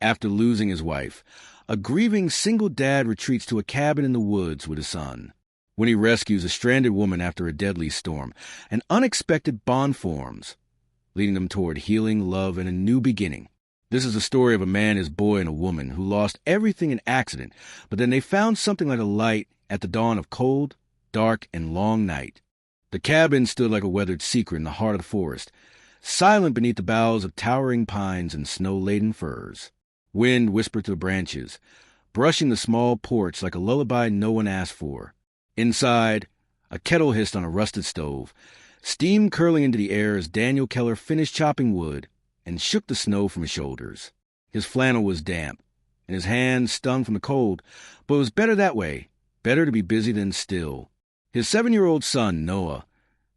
After losing his wife, a grieving single dad retreats to a cabin in the woods with his son. When he rescues a stranded woman after a deadly storm, an unexpected bond forms, leading them toward healing, love, and a new beginning. This is the story of a man, his boy, and a woman who lost everything in an accident, but then they found something like a light at the dawn of cold, dark, and long night. The cabin stood like a weathered secret in the heart of the forest, silent beneath the boughs of towering pines and snow-laden firs. Wind whispered through the branches, brushing the small porch like a lullaby no one asked for. Inside, a kettle hissed on a rusted stove, steam curling into the air as Daniel Keller finished chopping wood and shook the snow from his shoulders. His flannel was damp, and his hands stung from the cold, but it was better that way, better to be busy than still. His 7-year-old son, Noah,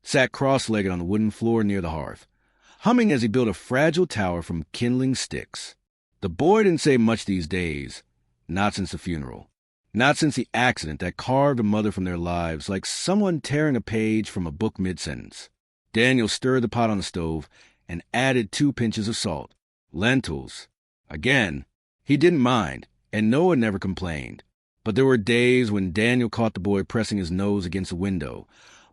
sat cross-legged on the wooden floor near the hearth, humming as he built a fragile tower from kindling sticks. The boy didn't say much these days, not since the funeral, not since the accident that carved a mother from their lives like someone tearing a page from a book mid-sentence. Daniel stirred the pot on the stove and added 2 pinches of salt. Lentils. Again, he didn't mind, and Noah never complained. But there were days when Daniel caught the boy pressing his nose against the window,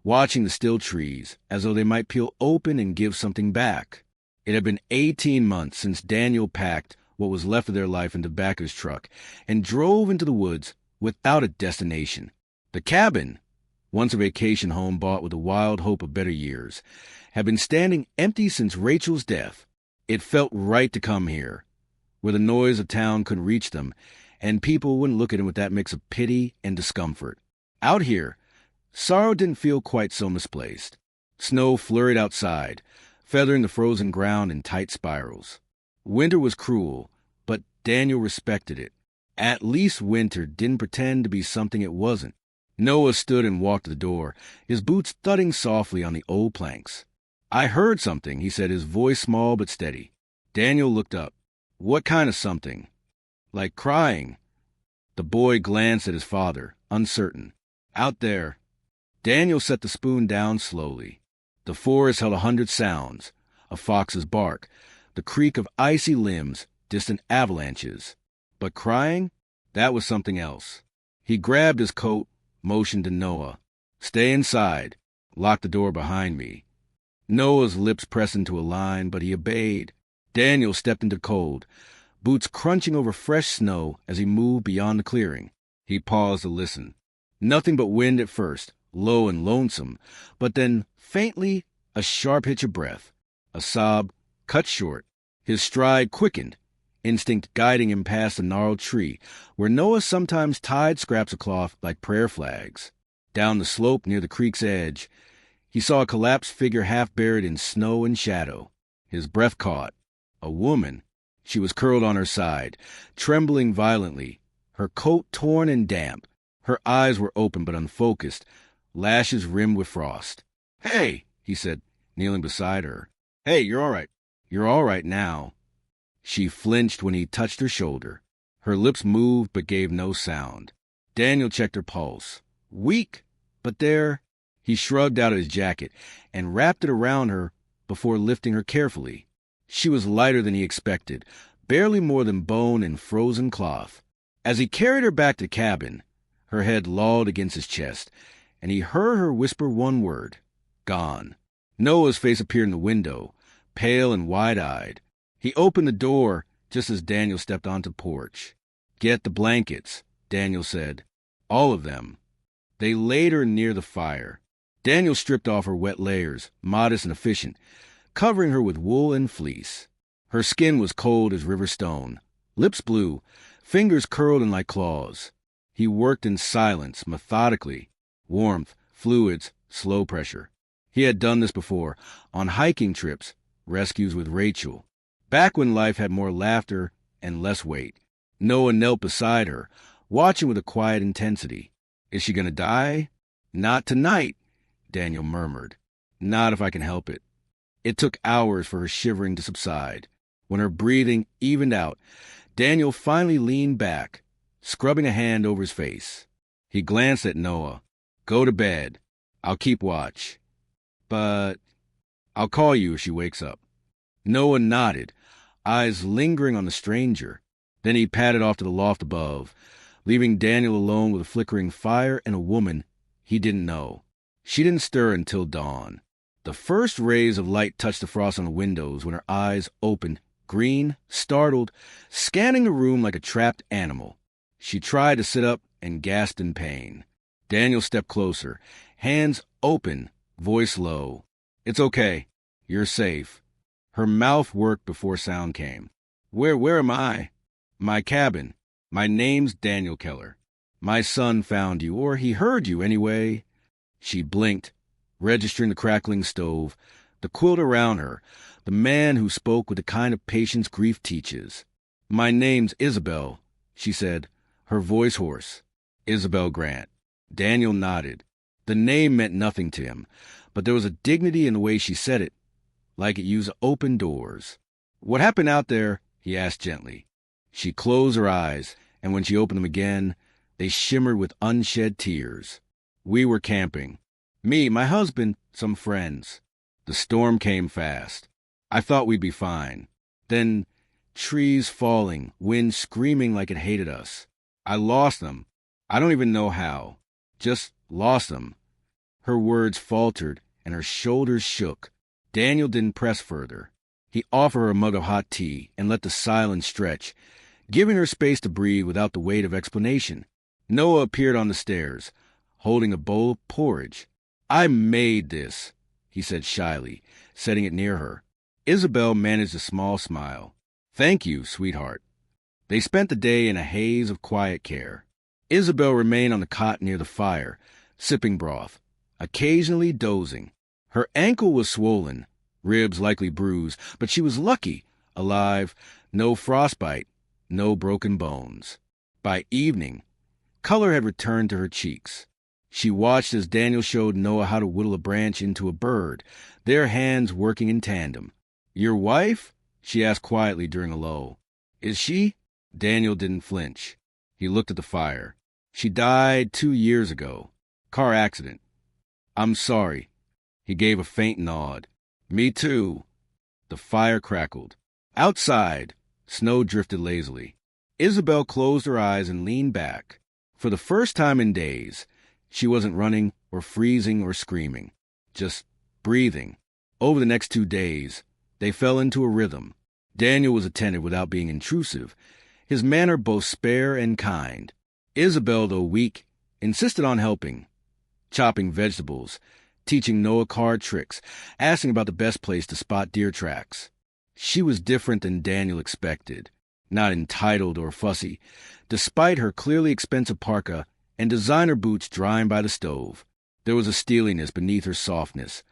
watching the still trees, as though they might peel open and give something back. It had been 18 months since Daniel packed what was left of their life into Backer's truck and drove into the woods without a destination. The cabin, once a vacation home bought with the wild hope of better years, had been standing empty since Rachel's death. It felt right to come here, where the noise of town couldn't reach them, and people wouldn't look at him with that mix of pity and discomfort. Out here, sorrow didn't feel quite so misplaced. Snow flurried outside, feathering the frozen ground in tight spirals. Winter was cruel, but Daniel respected it. At least winter didn't pretend to be something it wasn't. Noah stood and walked to the door, his boots thudding softly on the old planks. "I heard something," he said, his voice small but steady. Daniel looked up. "What kind of something?" "Like crying." The boy glanced at his father, uncertain. "Out there." Daniel set the spoon down slowly. The forest held 100 sounds, a fox's bark, the creak of icy limbs, distant avalanches. But crying? That was something else. He grabbed his coat, motioned to Noah. "Stay inside. Lock the door behind me." Noah's lips pressed into a line, but he obeyed. Daniel stepped into the cold, boots crunching over fresh snow as he moved beyond the clearing. He paused to listen. Nothing but wind at first, low and lonesome, but then, faintly, a sharp hitch of breath, a sob cut short. His stride quickened, instinct guiding him past a gnarled tree, where Noah sometimes tied scraps of cloth like prayer flags. Down the slope near the creek's edge, he saw a collapsed figure half buried in snow and shadow. His breath caught. A woman. She was curled on her side, trembling violently, her coat torn and damp. Her eyes were open but unfocused, lashes rimmed with frost. "Hey," he said, kneeling beside her. "Hey, you're all right. You're all right now." She flinched when he touched her shoulder. Her lips moved but gave no sound. Daniel checked her pulse. Weak, but there. He shrugged out of his jacket and wrapped it around her before lifting her carefully. She was lighter than he expected, barely more than bone and frozen cloth. As he carried her back to the cabin, her head lolled against his chest, and he heard her whisper one word: "Gone." Noah's face appeared in the window, pale and wide-eyed. He opened the door just as Daniel stepped onto the porch. "Get the blankets," Daniel said. "All of them." They laid her near the fire. Daniel stripped off her wet layers, modest and efficient, covering her with wool and fleece. Her skin was cold as river stone, lips blue, fingers curled in like claws. He worked in silence, methodically. Warmth, fluids, slow pressure. He had done this before, on hiking trips, rescues with Rachel. Back when life had more laughter and less weight. Noah knelt beside her, watching with a quiet intensity. "Is she going to die?" "Not tonight," Daniel murmured. "Not if I can help it." It took hours for her shivering to subside. When her breathing evened out, Daniel finally leaned back, scrubbing a hand over his face. He glanced at Noah. "Go to bed. I'll keep watch. But I'll call you if she wakes up." Noah nodded, eyes lingering on the stranger. Then he padded off to the loft above, leaving Daniel alone with a flickering fire and a woman he didn't know. She didn't stir until dawn. The first rays of light touched the frost on the windows when her eyes opened, green, startled, scanning the room like a trapped animal. She tried to sit up and gasped in pain. Daniel stepped closer, hands open, voice low. "It's okay. You're safe." Her mouth worked before sound came. Where am I?" "My cabin. My name's Daniel Keller. My son found you, or he heard you anyway." She blinked, registering the crackling stove, the quilt around her, the man who spoke with the kind of patience grief teaches. "My name's Isabel," she said, her voice hoarse. "Isabel Grant." Daniel nodded. The name meant nothing to him, but there was a dignity in the way she said it, like it used open doors. "What happened out there?" he asked gently. She closed her eyes, and when she opened them again, they shimmered with unshed tears. "We were camping. Me, my husband, some friends. The storm came fast. I thought we'd be fine. Then, trees falling, wind screaming like it hated us. I lost them. I don't even know how. Just lost them." Her words faltered, and her shoulders shook. Daniel didn't press further. He offered her a mug of hot tea and let the silence stretch, giving her space to breathe without the weight of explanation. Noah appeared on the stairs, holding a bowl of porridge. "I made this," he said shyly, setting it near her. Isabel managed a small smile. "Thank you, sweetheart." They spent the day in a haze of quiet care. Isabel remained on the cot near the fire, sipping broth, occasionally dozing. Her ankle was swollen, ribs likely bruised, but she was lucky, alive, no frostbite, no broken bones. By evening, color had returned to her cheeks. She watched as Daniel showed Noah how to whittle a branch into a bird, their hands working in tandem. "Your wife?" she asked quietly during a lull. "Is she?" Daniel didn't flinch. He looked at the fire. "She died 2 years ago. Car accident." "I'm sorry." He gave a faint nod. "Me too." The fire crackled. Outside, snow drifted lazily. Isabel closed her eyes and leaned back. For the first time in days, she wasn't running or freezing or screaming, just breathing. Over the next 2 days, they fell into a rhythm. Daniel was attentive without being intrusive, his manner both spare and kind. Isabel, though weak, insisted on helping, chopping vegetables, teaching Noah card tricks, asking about the best place to spot deer tracks. She was different than Daniel expected, not entitled or fussy, despite her clearly expensive parka and designer boots drying by the stove. There was a steeliness beneath her softness,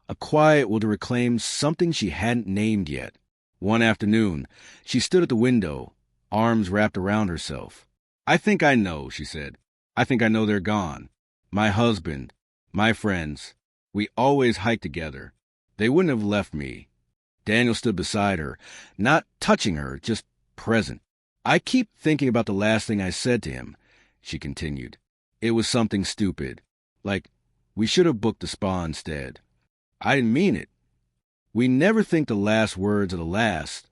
a quiet will to reclaim something she hadn't named yet. One afternoon, she stood at the window, arms wrapped around herself. "I think I know," she said. "I think I know they're gone. My husband, my friends. We always hiked together. They wouldn't have left me." Daniel stood beside her, not touching her, just present. "I keep thinking about the last thing I said to him," she continued. "It was something stupid, like we should have booked the spa instead. I didn't mean it." "We never think the last words are the last,"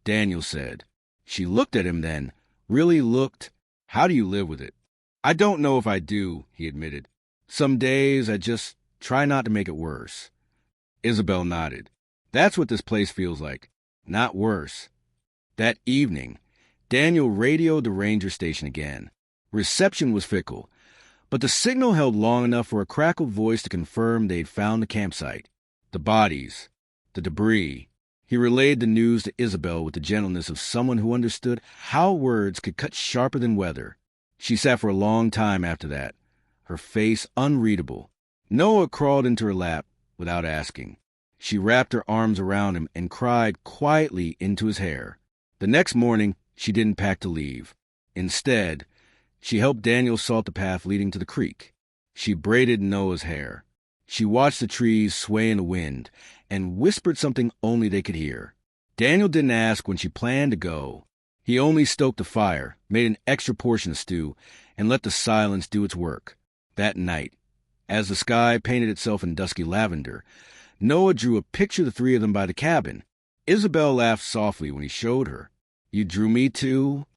Daniel said. She looked at him then, really looked. "How do you live with it?" "I don't know if I do," he admitted. "Some days I just try not to make it worse." Isabel nodded. "That's what this place feels like. Not worse." That evening, Daniel radioed the ranger station again. Reception was fickle, but the signal held long enough for a crackled voice to confirm they'd found the campsite, the bodies, the debris. He relayed the news to Isabel with the gentleness of someone who understood how words could cut sharper than weather. She sat for a long time after that, her face unreadable. Noah crawled into her lap without asking. She wrapped her arms around him and cried quietly into his hair. The next morning, she didn't pack to leave. Instead, she helped Daniel salt the path leading to the creek. She braided Noah's hair. She watched the trees sway in the wind and whispered something only they could hear. Daniel didn't ask when she planned to go. He only stoked the fire, made an extra portion of stew, and let the silence do its work. That night, as the sky painted itself in dusky lavender, Noah drew a picture of the three of them by the cabin. Isabel laughed softly when he showed her. "You drew me too?"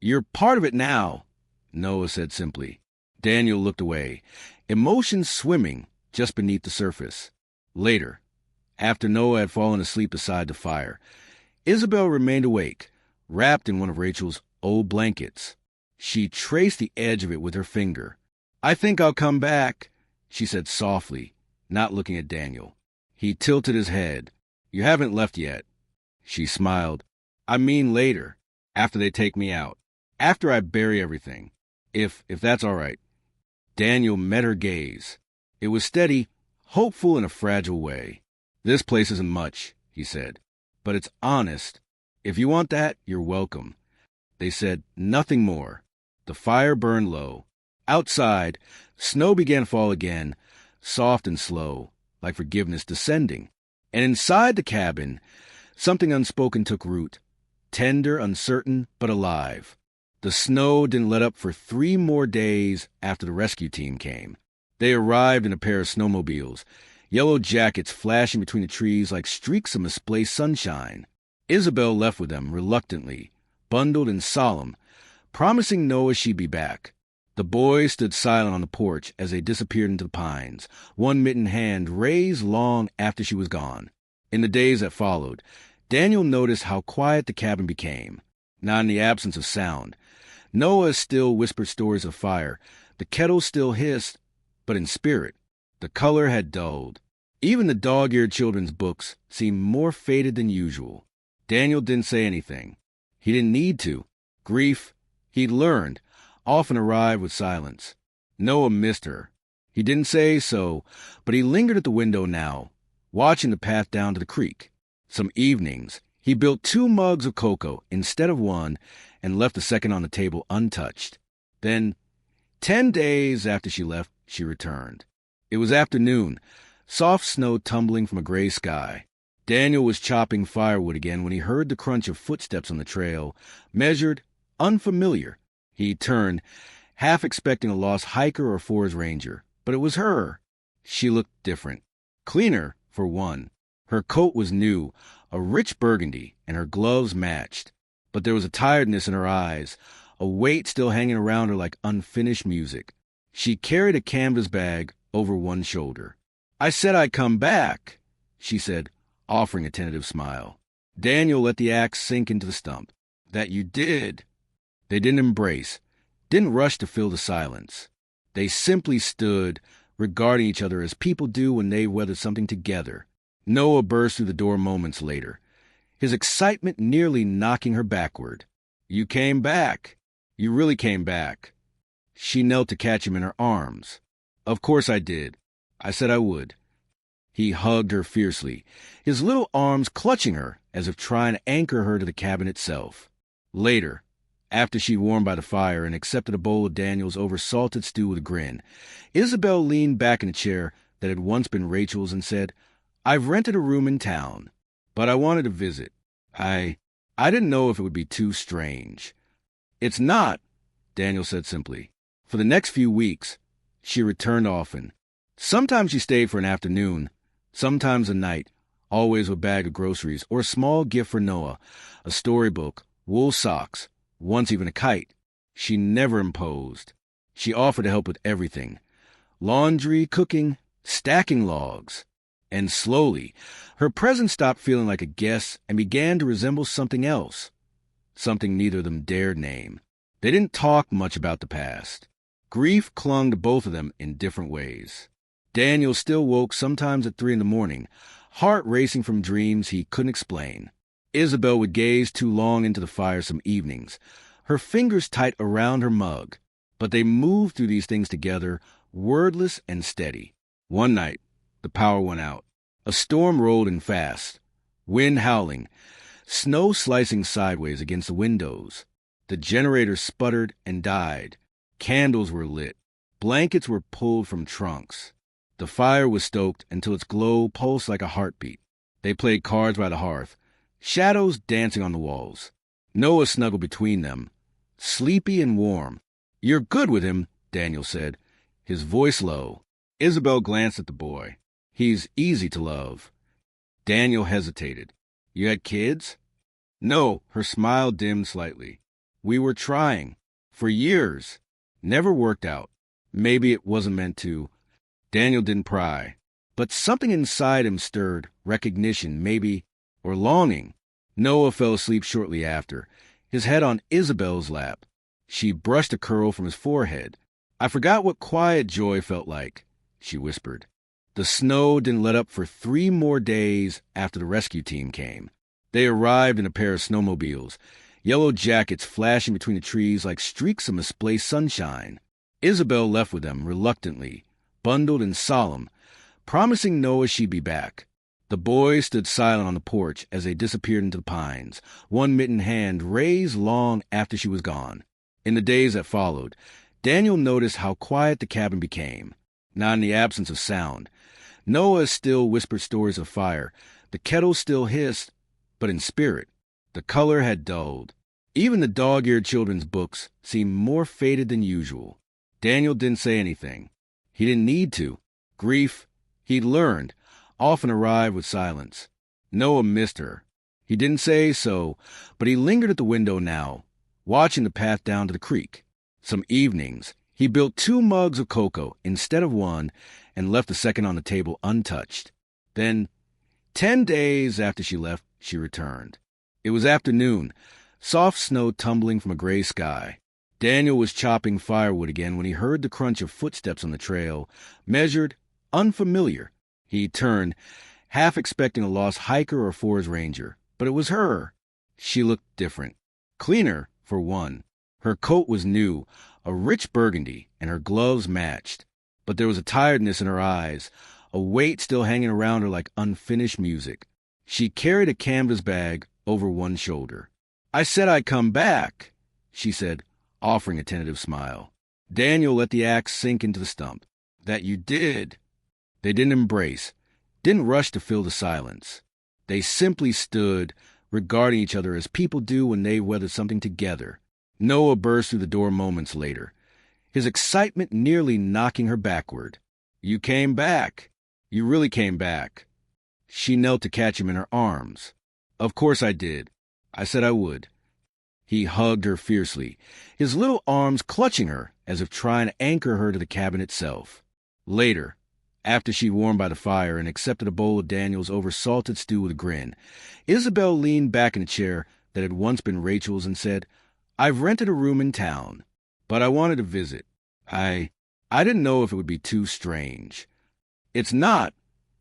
You're part of it now, Noah said simply. Daniel looked away, emotions swimming just beneath the surface. Later, after Noah had fallen asleep beside the fire, Isabel remained awake, wrapped in one of Rachel's old blankets. She traced the edge of it with her finger. I think I'll come back, she said softly, not looking at Daniel. He tilted his head. You haven't left yet. She smiled. I mean later, after they take me out, after I bury everything, if that's all right. Daniel met her gaze. It was steady, hopeful in a fragile way. This place isn't much, he said, but it's honest. If you want that, you're welcome. They said nothing more. The fire burned low. Outside, snow began to fall again, soft and slow, like forgiveness descending. And inside the cabin, something unspoken took root, tender, uncertain, but alive. The snow didn't let up for 3 more days after the rescue team came. They arrived in a pair of snowmobiles, yellow jackets flashing between the trees like streaks of misplaced sunshine. Isabel left with them reluctantly, bundled and solemn, promising Noah she'd be back. The boys stood silent on the porch as they disappeared into the pines, one mittened hand raised long after she was gone. In the days that followed, Daniel noticed how quiet the cabin became, not in the absence of sound. Noah still whispered stories of fire, the kettle still hissed, but in spirit. The color had dulled. Even the dog-eared children's books seemed more faded than usual. Daniel didn't say anything. He didn't need to. Grief, he'd learned, often arrived with silence. Noah missed her. He didn't say so, but he lingered at the window now, watching the path down to the creek. Some evenings, he built 2 mugs of cocoa instead of 1 and left the second on the table untouched. Then, 10 days after she left, she returned. It was afternoon, soft snow tumbling from a gray sky. Daniel was chopping firewood again when he heard the crunch of footsteps on the trail, measured, unfamiliar. He turned, half expecting a lost hiker or forest ranger, but it was her. She looked different. Cleaner, for one. Her coat was new, a rich burgundy, and her gloves matched. But there was a tiredness in her eyes, a weight still hanging around her like unfinished music. She carried a canvas bag over one shoulder. I said I'd come back, she said, offering a tentative smile. Daniel let the axe sink into the stump. That you did. They didn't embrace, didn't rush to fill the silence. They simply stood, regarding each other as people do when they weather something together. Noah burst through the door moments later, his excitement nearly knocking her backward. You came back. You really came back. She knelt to catch him in her arms. Of course I did. I said I would. He hugged her fiercely, his little arms clutching her as if trying to anchor her to the cabin itself. Later, after she'd warmed by the fire and accepted a bowl of Daniel's over-salted stew with a grin, Isabel leaned back in a chair that had once been Rachel's and said, I've rented a room in town, but I wanted to visit. I didn't know if it would be too strange. It's not, Daniel said simply. For the next few weeks, she returned often. Sometimes she stayed for an afternoon, sometimes a night, always with a bag of groceries or a small gift for Noah, a storybook, wool socks, once even a kite. She never imposed. She offered to help with everything. Laundry, cooking, stacking logs. And slowly, her presence stopped feeling like a guest and began to resemble something else. Something neither of them dared name. They didn't talk much about the past. Grief clung to both of them in different ways. Daniel still woke sometimes at 3 a.m, heart racing from dreams he couldn't explain. Isabel would gaze too long into the fire some evenings, her fingers tight around her mug, but they moved through these things together, wordless and steady. One night, the power went out. A storm rolled in fast, wind howling, snow slicing sideways against the windows. The generator sputtered and died. Candles were lit. Blankets were pulled from trunks. The fire was stoked until its glow pulsed like a heartbeat. They played cards by the hearth, shadows dancing on the walls. Noah snuggled between them, sleepy and warm. You're good with him, Daniel said, his voice low. Isabel glanced at the boy. He's easy to love. Daniel hesitated. You had kids? No, her smile dimmed slightly. We were trying. For years. Never worked out. Maybe it wasn't meant to. Daniel didn't pry. But something inside him stirred, recognition, maybe, or longing. Noah fell asleep shortly after, his head on Isabel's lap. She brushed a curl from his forehead. I forgot what quiet joy felt like, she whispered. The snow didn't let up for 3 more days after the rescue team came. They arrived in a pair of snowmobiles, yellow jackets flashing between the trees like streaks of misplaced sunshine. Isabel left with them reluctantly, bundled and solemn, promising Noah she'd be back. The boys stood silent on the porch as they disappeared into the pines, one mittened hand raised long after she was gone. In the days that followed, Daniel noticed how quiet the cabin became, not in the absence of sound. Noah still whispered stories of fire, the kettle still hissed, but in spirit. The color had dulled. Even the dog-eared children's books seemed more faded than usual. Daniel didn't say anything. He didn't need to. Grief, he'd learned, often arrived with silence. Noah missed her. He didn't say so, but he lingered at the window now, watching the path down to the creek. Some evenings, he built 2 mugs of cocoa instead of 1 and left the second on the table untouched. Then, 10 days after she left, she returned. It was afternoon, soft snow tumbling from a gray sky. Daniel was chopping firewood again when he heard the crunch of footsteps on the trail, measured, unfamiliar. He turned, half expecting a lost hiker or forest ranger, but it was her. She looked different. Cleaner, for one. Her coat was new, a rich burgundy, and her gloves matched. But there was a tiredness in her eyes, a weight still hanging around her like unfinished music. She carried a canvas bag over one shoulder. I said I'd come back, she said, offering a tentative smile. Daniel let the axe sink into the stump. That you did. They didn't embrace, didn't rush to fill the silence. They simply stood, regarding each other as people do when they weathered something together. Noah burst through the door moments later, his excitement nearly knocking her backward. You came back. You really came back. She knelt to catch him in her arms. Of course I did. I said I would. He hugged her fiercely, his little arms clutching her as if trying to anchor her to the cabin itself. Later, after she warmed by the fire and accepted a bowl of Daniel's over-salted stew with a grin, Isabel leaned back in a chair that had once been Rachel's and said, I've rented a room in town, but I wanted to visit. I didn't know if it would be too strange. It's not,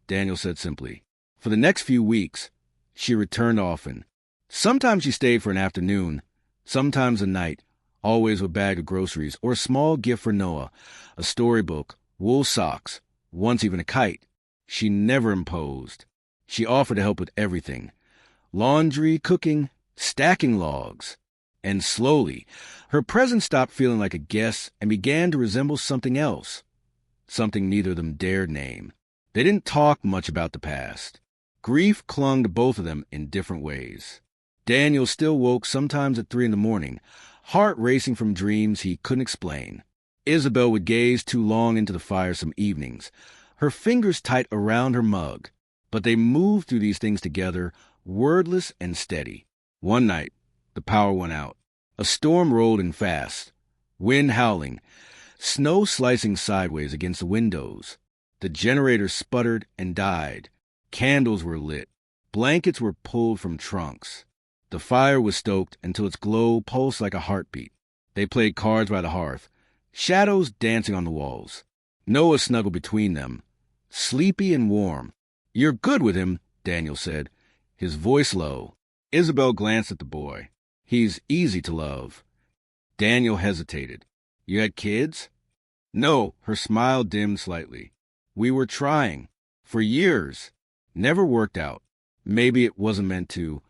Daniel said simply. For the next few weeks, she returned often. Sometimes she stayed for an afternoon, sometimes a night, always with a bag of groceries or a small gift for Noah, a storybook, wool socks, once even a kite. She never imposed. She offered to help with everything. Laundry, cooking, stacking logs. And slowly, her presence stopped feeling like a guest and began to resemble something else. Something neither of them dared name. They didn't talk much about the past. Grief clung to both of them in different ways. Daniel still woke sometimes at 3 a.m, heart racing from dreams he couldn't explain. Isabel would gaze too long into the fire some evenings, her fingers tight around her mug. But they moved through these things together, wordless and steady. One night, the power went out. A storm rolled in fast, wind howling, snow slicing sideways against the windows. The generator sputtered and died. Candles were lit. Blankets were pulled from trunks. The fire was stoked until its glow pulsed like a heartbeat. They played cards by the hearth, shadows dancing on the walls. Noah snuggled between them, sleepy and warm. You're good with him, Daniel said, his voice low. Isabel glanced at the boy. He's easy to love. Daniel hesitated. You had kids? No, her smile dimmed slightly. We were trying. For years. Never worked out. Maybe it wasn't meant to.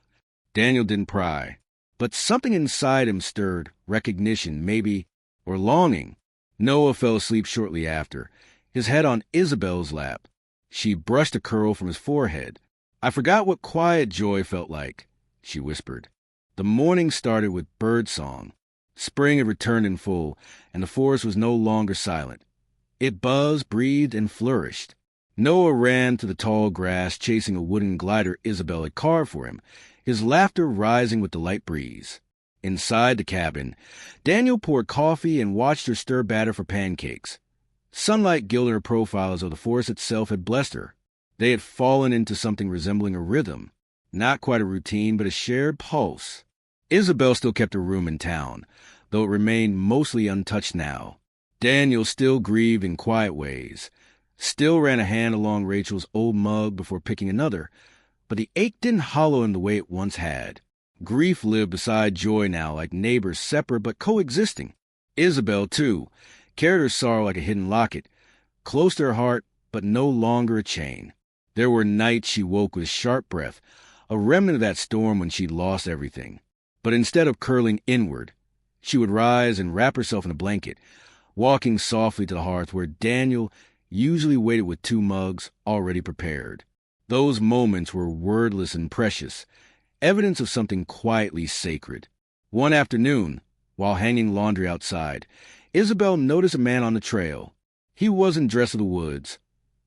Daniel didn't pry. But something inside him stirred, recognition, maybe, or longing. Noah fell asleep shortly after, his head on Isabel's lap. She brushed a curl from his forehead. I forgot what quiet joy felt like, she whispered. The morning started with bird song. Spring had returned in full, and the forest was no longer silent. It buzzed, breathed, and flourished. Noah ran to the tall grass, chasing a wooden glider Isabel had carved for him, his laughter rising with the light breeze. Inside the cabin, Daniel poured coffee and watched her stir batter for pancakes. Sunlight gilded her profile as though the forest itself had blessed her. They had fallen into something resembling a rhythm, not quite a routine, but a shared pulse. Isabel still kept her room in town, though it remained mostly untouched now. Daniel still grieved in quiet ways, still ran a hand along Rachel's old mug before picking another, but the ache didn't hollow him the way it once had. Grief lived beside joy now, like neighbors separate but coexisting. Isabel, too, carried her sorrow like a hidden locket, close to her heart, but no longer a chain. There were nights she woke with sharp breath, a remnant of that storm when she'd lost everything. But instead of curling inward, she would rise and wrap herself in a blanket, walking softly to the hearth where Daniel usually waited with 2 mugs already prepared. Those moments were wordless and precious, evidence of something quietly sacred. One afternoon, while hanging laundry outside, Isabel noticed a man on the trail. He wasn't dressed for the woods.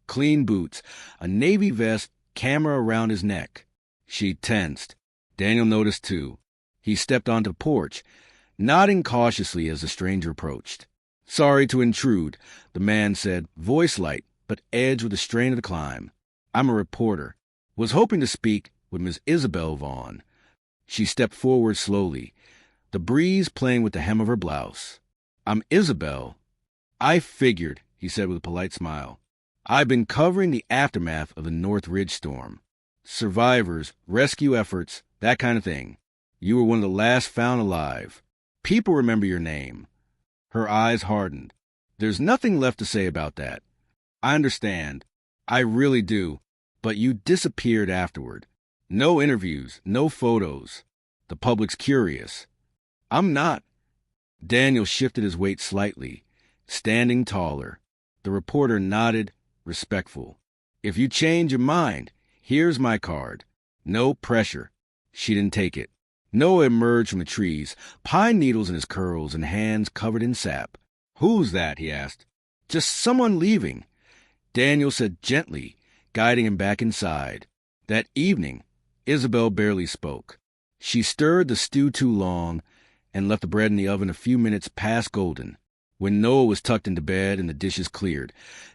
Clean boots, a navy vest, camera around his neck. She tensed. Daniel noticed too. He stepped onto the porch, nodding cautiously as the stranger approached. "Sorry to intrude," the man said, voice light, but edged with the strain of the climb. "I'm a reporter. Was hoping to speak with Miss Isabel Vaughn." She stepped forward slowly, the breeze playing with the hem of her blouse. "I'm Isabel." "I figured," he said with a polite smile. "I've been covering the aftermath of the North Ridge storm. Survivors, rescue efforts, that kind of thing. You were one of the last found alive. People remember your name." Her eyes hardened. "There's nothing left to say about that. I understand. I really do. But you disappeared afterward. No interviews, no photos. The public's curious." "I'm not." Daniel shifted his weight slightly, standing taller. The reporter nodded, respectful. "If you change your mind, here's my card. No pressure." She didn't take it. Noah emerged from the trees, pine needles in his curls and hands covered in sap. "Who's that?" he asked. "Just someone leaving," Daniel said gently, guiding him back inside. That evening, Isabel barely spoke. She stirred the stew too long and left the bread in the oven a few minutes past golden. When Noah was tucked into bed and the dishes cleared,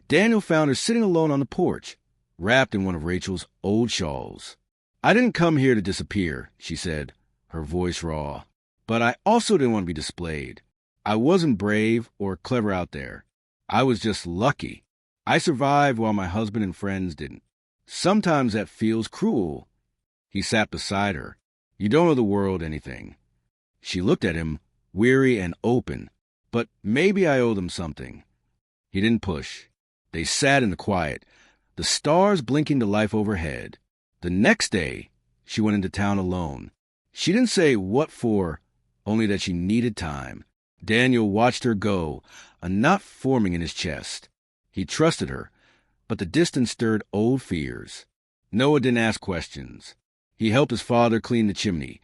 Daniel found her sitting alone on the porch, wrapped in one of Rachel's old shawls. "I didn't come here to disappear," she said, her voice raw. "But I also didn't want to be displayed. I wasn't brave or clever out there. I was just lucky. I survived while my husband and friends didn't. Sometimes that feels cruel." He sat beside her. "You don't owe the world anything." She looked at him, weary and open. "But maybe I owe them something." He didn't push. They sat in the quiet, the stars blinking to life overhead. The next day, she went into town alone. She didn't say what for, only that she needed time. Daniel watched her go, a knot forming in his chest. He trusted her, but the distance stirred old fears. Noah didn't ask questions. He helped his father clean the chimney,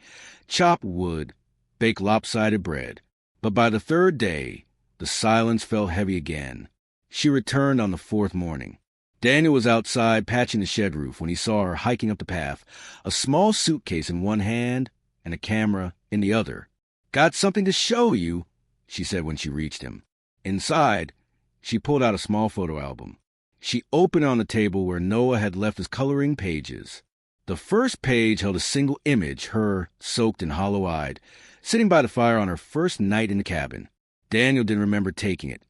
chop wood, bake lopsided bread. But by the 3rd day, the silence fell heavy again. She returned on the 4th morning. Daniel was outside patching the shed roof when he saw her hiking up the path, a small suitcase in one hand and a camera in the other. "Got something to show you," she said when she reached him. Inside, she pulled out a small photo album. She opened it on the table where Noah had left his coloring pages. The first page held a single image, her, soaked and hollow-eyed, sitting by the fire on her first night in the cabin. Daniel didn't remember taking it,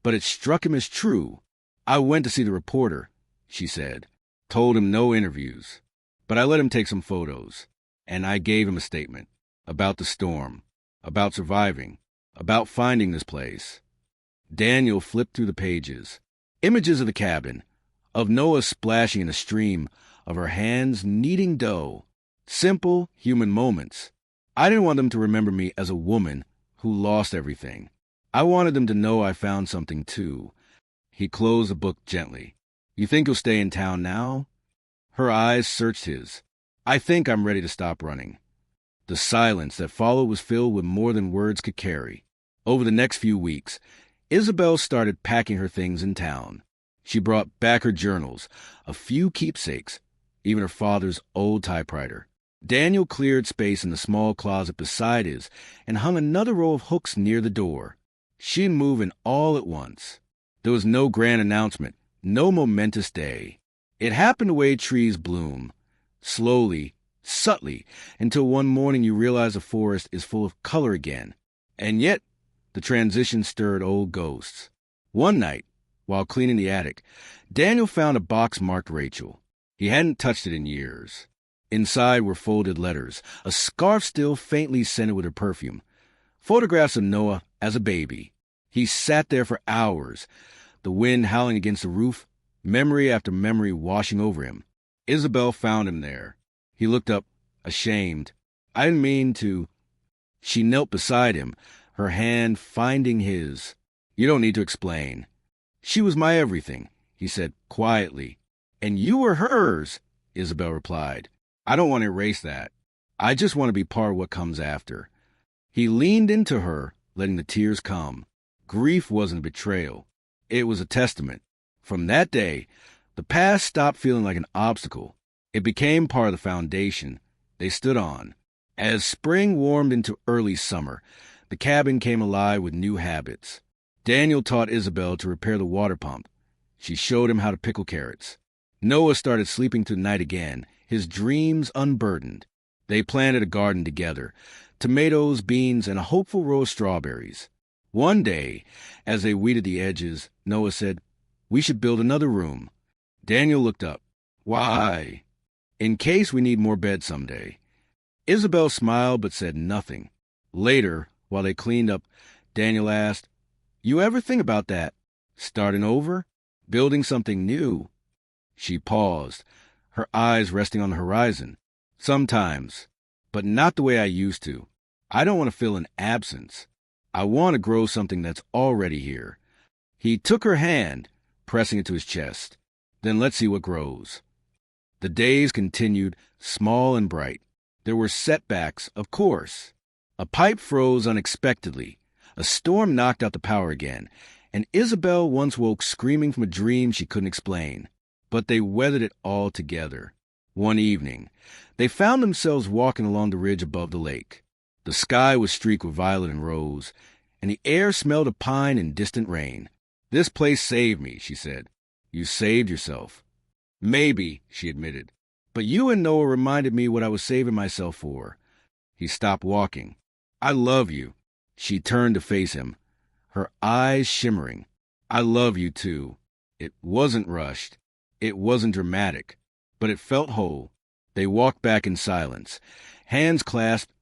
but it struck him as true. "I went to see the reporter," she said. "Told him no interviews. But I let him take some photos. And I gave him a statement. About the storm. About surviving. About finding this place." Daniel flipped through the pages. Images of the cabin. Of Noah splashing in a stream. Of her hands kneading dough. Simple, human moments. "I didn't want them to remember me as a woman who lost everything. I wanted them to know I found something, too." He closed the book gently. "You think you'll stay in town now?" Her eyes searched his. "I think I'm ready to stop running." The silence that followed was filled with more than words could carry. Over the next few weeks, Isabel started packing her things in town. She brought back her journals, a few keepsakes, even her father's old typewriter. Daniel cleared space in the small closet beside his and hung another row of hooks near the door. She'd move in all at once. There was no grand announcement, no momentous day. It happened the way trees bloom, slowly, subtly, until one morning you realize the forest is full of color again. And yet, the transition stirred old ghosts. One night, while cleaning the attic, Daniel found a box marked Rachel. He hadn't touched it in years. Inside were folded letters, a scarf still faintly scented with her perfume, photographs of Noah as a baby. He sat there for hours, the wind howling against the roof, memory after memory washing over him. Isabel found him there. He looked up, ashamed. I didn't mean to. She knelt beside him, her hand finding his. You don't need to explain. She was my everything, he said quietly. And you were hers, Isabel replied. I don't want to erase that. I just want to be part of what comes after. He leaned into her, letting the tears come. Grief wasn't a betrayal. It was a testament. From that day, the past stopped feeling like an obstacle. It became part of the foundation they stood on. As spring warmed into early summer, the cabin came alive with new habits. Daniel taught Isabel to repair the water pump. She showed him how to pickle carrots. Noah started sleeping through the night again, his dreams unburdened. They planted a garden together, tomatoes, beans, and a hopeful row of strawberries. One day, as they weeded the edges, Noah said, "We should build another room." Daniel looked up. "Why?" "In case we need more beds someday." Isabel smiled but said nothing. Later, while they cleaned up, Daniel asked, "You ever think about that? Starting over? Building something new?" She paused, her eyes resting on the horizon. "Sometimes, but not the way I used to. I don't want to fill an absence. I want to grow something that's already here." He took her hand, pressing it to his chest. "Then let's see what grows." The days continued, small and bright. There were setbacks, of course. A pipe froze unexpectedly. A storm knocked out the power again, and Isabel once woke screaming from a dream she couldn't explain. But they weathered it all together. One evening, they found themselves walking along the ridge above the lake. The sky was streaked with violet and rose, and the air smelled of pine and distant rain. "This place saved me," she said. "You saved yourself." "Maybe," she admitted. "But you and Noah reminded me what I was saving myself for." He stopped walking. "I love you." She turned to face him, her eyes shimmering. "I love you, too." It wasn't rushed. It wasn't dramatic. But it felt whole. They walked back in silence, hands clasped,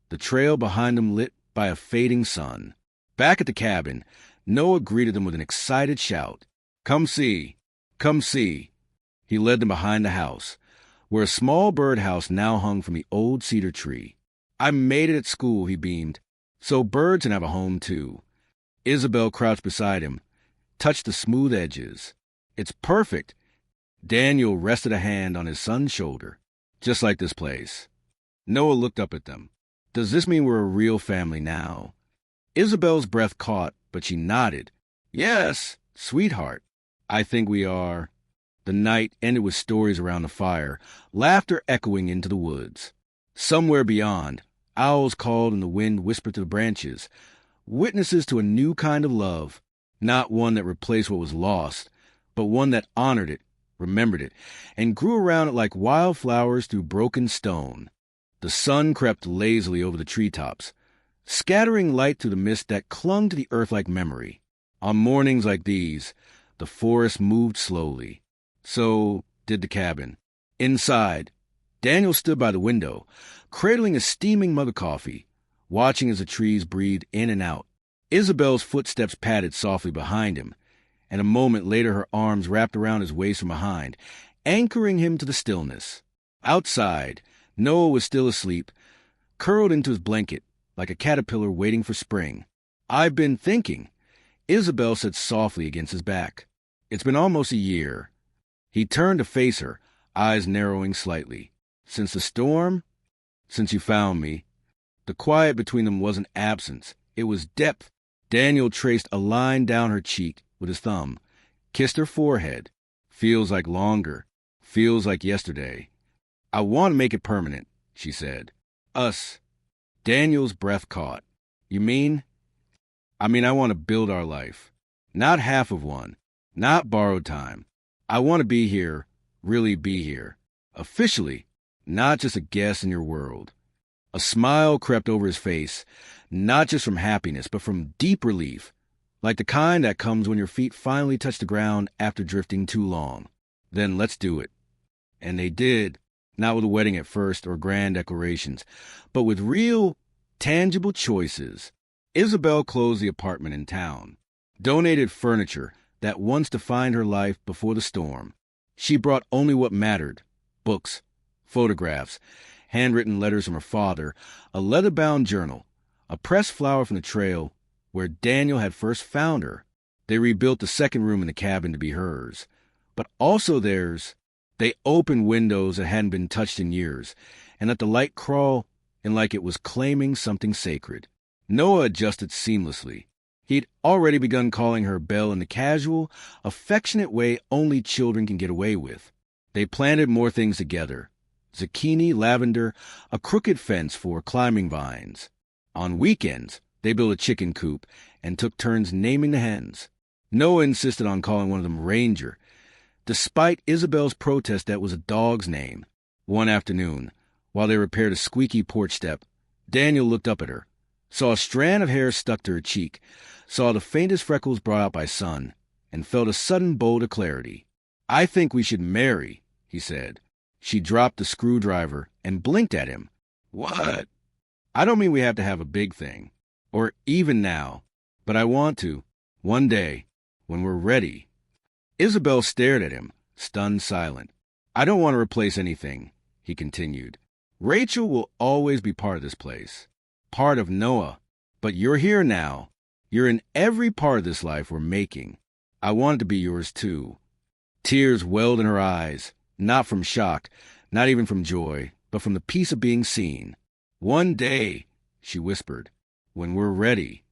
the trail behind them lit by a fading sun. Back at the cabin, Noah greeted them with an excited shout. "Come see! Come see!" He led them behind the house, where a small birdhouse now hung from the old cedar tree. "I made it at school," he beamed. "So birds can have a home, too." Isabel crouched beside him, touched the smooth edges. "It's perfect." Daniel rested a hand on his son's shoulder. "Just like this place." Noah looked up at them. "Does this mean we're a real family now?" Isabel's breath caught, but she nodded. "Yes, sweetheart. I think we are." The night ended with stories around the fire, laughter echoing into the woods. Somewhere beyond, owls called and the wind whispered to the branches, witnesses to a new kind of love, not one that replaced what was lost, but one that honored it, remembered it, and grew around it like wildflowers through broken stone. The sun crept lazily over the treetops, scattering light through the mist that clung to the earth like memory. On mornings like these, the forest moved slowly. So did the cabin. Inside, Daniel stood by the window, cradling a steaming mug of coffee, watching as the trees breathed in and out. Isabel's footsteps padded softly behind him, and a moment later her arms wrapped around his waist from behind, anchoring him to the stillness. Outside, Noah was still asleep, curled into his blanket like a caterpillar waiting for spring. "I've been thinking," Isabel said softly against his back. "It's been almost a year." He turned to face her, eyes narrowing slightly. "Since the storm? Since you found me?" The quiet between them wasn't absence. It was depth. Daniel traced a line down her cheek with his thumb, kissed her forehead. "Feels like longer. Feels like yesterday." "I want to make it permanent," she said. Us. Daniel's breath caught. You mean? I want to build our life. Not half of one. Not borrowed time. I want to be here, really be here. Officially, not just a guest in your world. A smile crept over his face, not just from happiness, but from deep relief, like the kind that comes when your feet finally touch the ground after drifting too long. Then let's do it. And they did, not with a wedding at first or grand declarations, but with real, tangible choices. Isabel closed the apartment in town, donated furniture that once defined her life before the storm. She brought only what mattered: books, photographs, handwritten letters from her father, a leather-bound journal, a pressed flower from the trail where Daniel had first found her. They rebuilt the second room in the cabin to be hers, but also theirs. They opened windows that hadn't been touched in years and let the light crawl in like it was claiming something sacred. Noah adjusted seamlessly. He'd already begun calling her Belle in the casual, affectionate way only children can get away with. They planted more things together: zucchini, lavender, a crooked fence for climbing vines. On weekends, they built a chicken coop and took turns naming the hens. Noah insisted on calling one of them Ranger, despite Isabel's protest that was a dog's name. One afternoon, while they repaired a squeaky porch step, Daniel looked up at her, saw a strand of hair stuck to her cheek, saw the faintest freckles brought out by sun, and felt a sudden bolt of clarity. I think we should marry, he said. She dropped the screwdriver and blinked at him. What? I don't mean we have to have a big thing, or even now, but I want to, one day, when we're ready. Isabel stared at him, stunned silent. I don't want to replace anything, he continued. Rachel will always be part of this place, part of Noah, but you're here now. You're in every part of this life we're making. I want it to be yours too. Tears welled in her eyes, not from shock, not even from joy, but from the peace of being seen. One day, she whispered, when we're ready.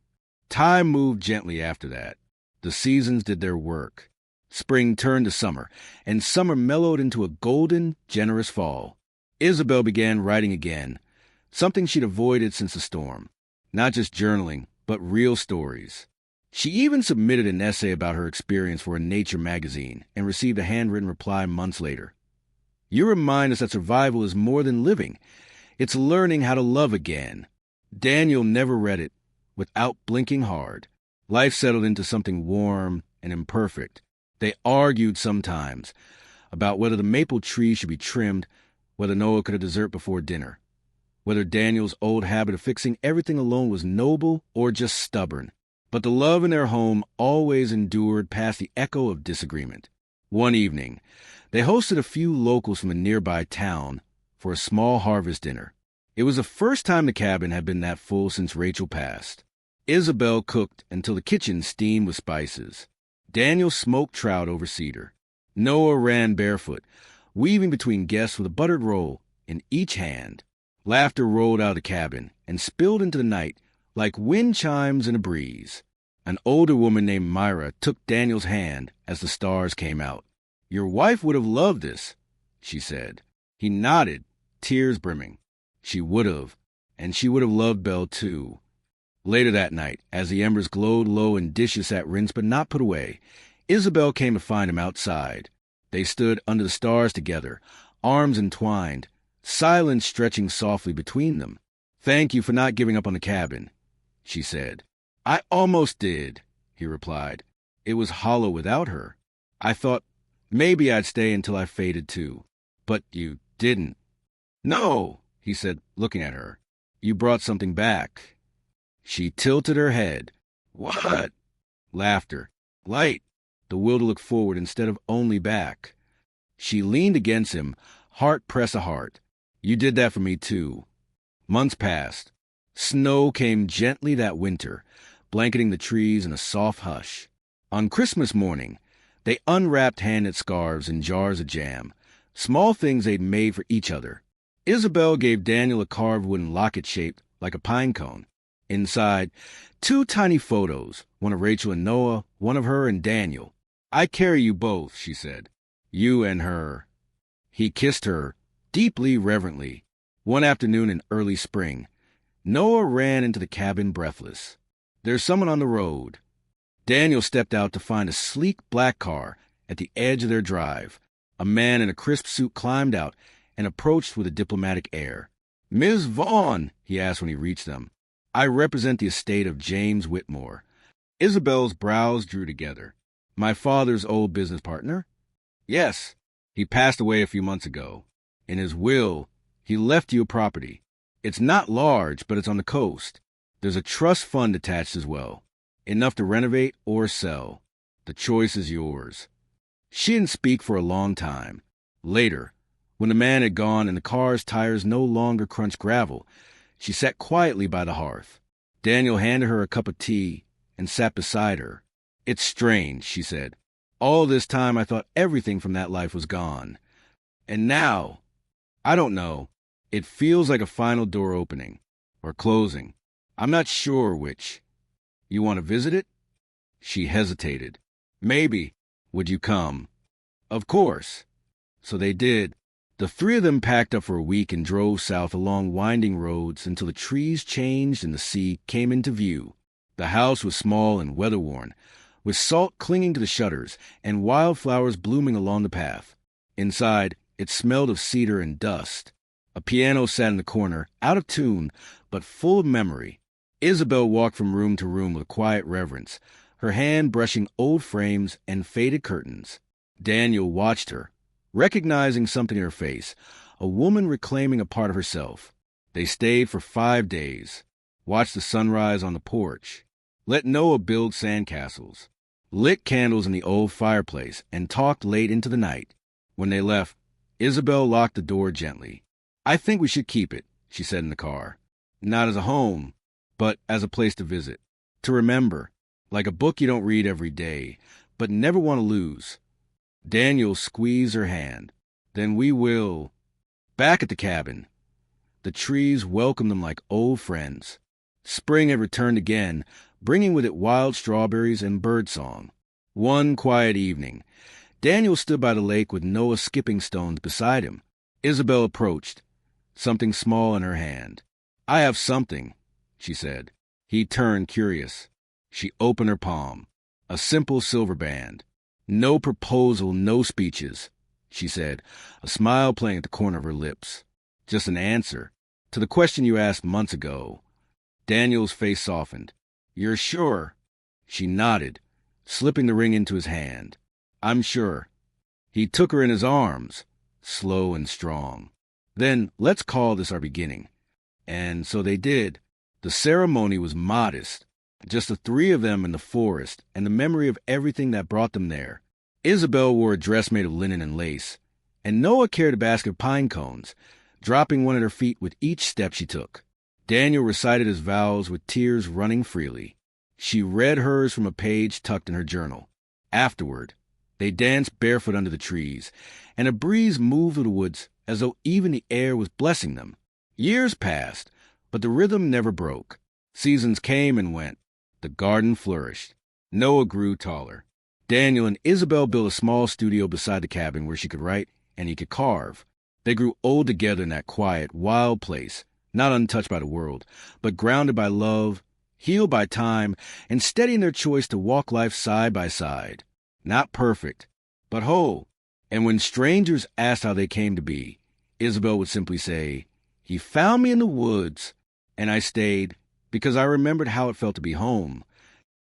Time moved gently after that. The seasons did their work. Spring turned to summer, and summer mellowed into a golden, generous fall. Isabel began writing again, something she'd avoided since the storm. Not just journaling, but real stories. She even submitted an essay about her experience for a Nature magazine and received a handwritten reply months later. You remind us that survival is more than living. It's learning how to love again. Daniel never read it without blinking hard. Life settled into something warm and imperfect. They argued sometimes about whether the maple tree should be trimmed, whether Noah could have dessert before dinner, whether Daniel's old habit of fixing everything alone was noble or just stubborn. But the love in their home always endured past the echo of disagreement. One evening, they hosted a few locals from a nearby town for a small harvest dinner. It was the first time the cabin had been that full since Rachel passed. Isabel cooked until the kitchen steamed with spices. Daniel smoked trout over cedar. Noah ran barefoot, weaving between guests with a buttered roll in each hand. Laughter rolled out of the cabin and spilled into the night like wind chimes in a breeze. An older woman named Myra took Daniel's hand as the stars came out. Your wife would have loved this, she said. He nodded, tears brimming. She would have, and she would have loved Belle too. Later that night, as the embers glowed low and dishes sat rinsed but not put away, Isabel came to find him outside. They stood under the stars together, arms entwined, silence stretching softly between them. Thank you for not giving up on the cabin, she said. I almost did, he replied. It was hollow without her. I thought maybe I'd stay until I faded too. But you didn't. No, he said, looking at her. You brought something back. She tilted her head. What? Laughter. Light. The will to look forward instead of only back. She leaned against him, heart press a heart. You did that for me too. Months passed. Snow came gently that winter, blanketing the trees in a soft hush. On Christmas morning, they unwrapped hand-knit scarves and jars of jam, small things they'd made for each other. Isabel gave Daniel a carved wooden locket shaped like a pine cone. Inside, 2 tiny photos, one of Rachel and Noah, one of her and Daniel. I carry you both, she said. You and her. He kissed her, deeply, reverently. One afternoon in early spring, Noah ran into the cabin breathless. "There's someone on the road." Daniel stepped out to find a sleek black car at the edge of their drive. A man in a crisp suit climbed out and approached with a diplomatic air. "Ms. Vaughn," he asked when he reached them. "I represent the estate of James Whitmore." Isabel's brows drew together. "My father's old business partner?" "Yes. He passed away a few months ago. In his will, he left you a property. It's not large, but it's on the coast. There's a trust fund attached as well. Enough to renovate or sell. The choice is yours." She didn't speak for a long time. Later, when the man had gone and the car's tires no longer crunched gravel, she sat quietly by the hearth. Daniel handed her a cup of tea and sat beside her. "It's strange," she said. "All this time I thought everything from that life was gone. And now, I don't know. It feels like a final door opening. Or closing. I'm not sure which. You want to visit it?" She hesitated. "Maybe. Would you come?" "Of course." So they did. The three of them packed up for a week and drove south along winding roads until the trees changed and the sea came into view. The house was small and weather-worn, with salt clinging to the shutters and wildflowers blooming along the path. Inside, it smelled of cedar and dust. A piano sat in the corner, out of tune, but full of memory. Isabel walked from room to room with quiet reverence, her hand brushing old frames and faded curtains. Daniel watched her, recognizing something in her face, a woman reclaiming a part of herself. They stayed for 5 days, watched the sunrise on the porch, let Noah build sandcastles, lit candles in the old fireplace, and talked late into the night. When they left, Isabel locked the door gently. "I think we should keep it," she said in the car. "Not as a home, but as a place to visit, to remember, like a book you don't read every day, but never want to lose." Daniel squeezed her hand. "Then we will." Back at the cabin, the trees welcomed them like old friends. Spring had returned again, bringing with it wild strawberries and birdsong. One quiet evening, Daniel stood by the lake with Noah skipping stones beside him. Isabel approached, something small in her hand. "I have something," she said. He turned, curious. She opened her palm. A simple silver band. "No proposal, no speeches," she said, a smile playing at the corner of her lips. "Just an answer to the question you asked months ago." Daniel's face softened. "You're sure?" She nodded, slipping the ring into his hand. "I'm sure." He took her in his arms, slow and strong. "Then let's call this our beginning." And so they did. The ceremony was modest, just the three of them in the forest and the memory of everything that brought them there. Isabel wore a dress made of linen and lace, and Noah carried a basket of pine cones, dropping one at her feet with each step she took. Daniel recited his vows with tears running freely. She read hers from a page tucked in her journal. Afterward, they danced barefoot under the trees, and a breeze moved through the woods as though even the air was blessing them. Years passed, but the rhythm never broke. Seasons came and went. The garden flourished. Noah grew taller. Daniel and Isabel built a small studio beside the cabin where she could write and he could carve. They grew old together in that quiet, wild place, not untouched by the world, but grounded by love, healed by time, and steady in their choice to walk life side by side. Not perfect, but whole. And when strangers asked how they came to be, Isabel would simply say, "He found me in the woods, and I stayed because I remembered how it felt to be home."